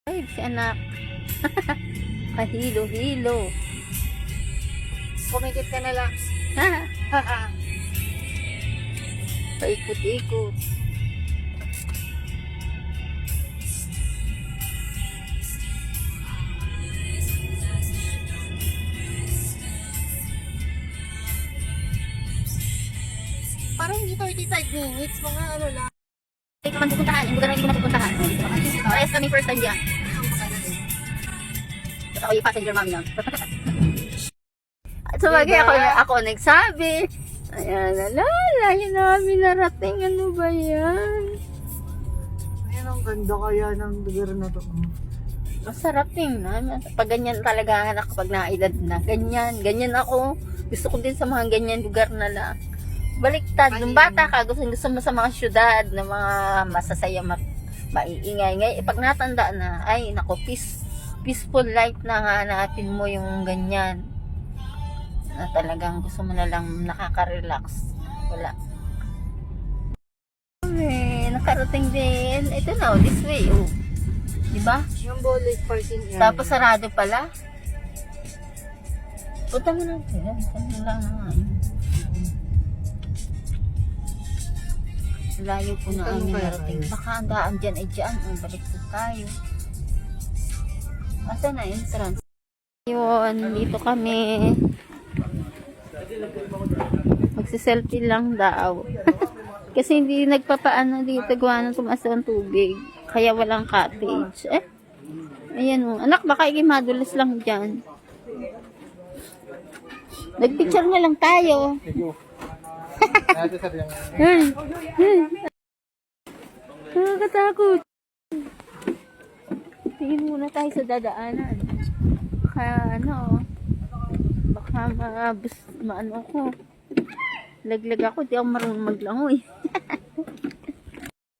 Ay, si anak. Kahilo-hilo. Kumikit ka na lang. Ha? Paikot-ikot. Parang hindi 35 minutes, mga ano lang. Hindi ko man pupuntahan. Yung lugar na hindi ko napupuntahan. Parehas kami first time dyan. At ako yung passenger mami lang. At sabagay ako nagsabi. Ayan, layo namin narating. Ano ba yan? Ayan, ang ganda kaya ng lugar na to. Masarap tingnan. Pag ganyan talaga anak, pag naedad na. Ganyan ako. Gusto ko din sa mga ganyan lugar na lang. Baliktad, nung bata ka, gusto mo sa mga syudad, na mga masasaya, maiingay. Pag natanda na, ay nako, peaceful life na nga, hanapin mo yung ganyan. Na talagang gusto mo na lang nakaka-relax. Wala. Nakarating din. Ito na, this way, oh. Diba? Yung Bolit parking area. Tapos sarado pala. Punta mo natin. Ano lang na. Layo po na amin narating. Baka ang daan dyan ay dyan. Balik po tayo. Asa na entrance? Yun, dito kami. Magsiselfie lang daw. Kasi hindi nagpapaano dito. Gawa ng tumaas ang tubig. Kaya walang cottage. Ayan o. Anak, baka madulas lang dyan. Nagpicture na lang tayo. Nakakatakot. Tingin muna tayo sa dadaanan. Baka maano ko. Laglag ako, di ako marunong maglangoy.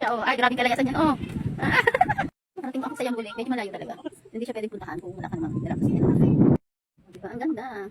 Ay, grabe kalagasan yan. Parating ako sa Yambuli, medyo malayo talaga. Hindi siya pwedeng puntahan kung wala ka namang dala kasi. Diba? Ang ganda.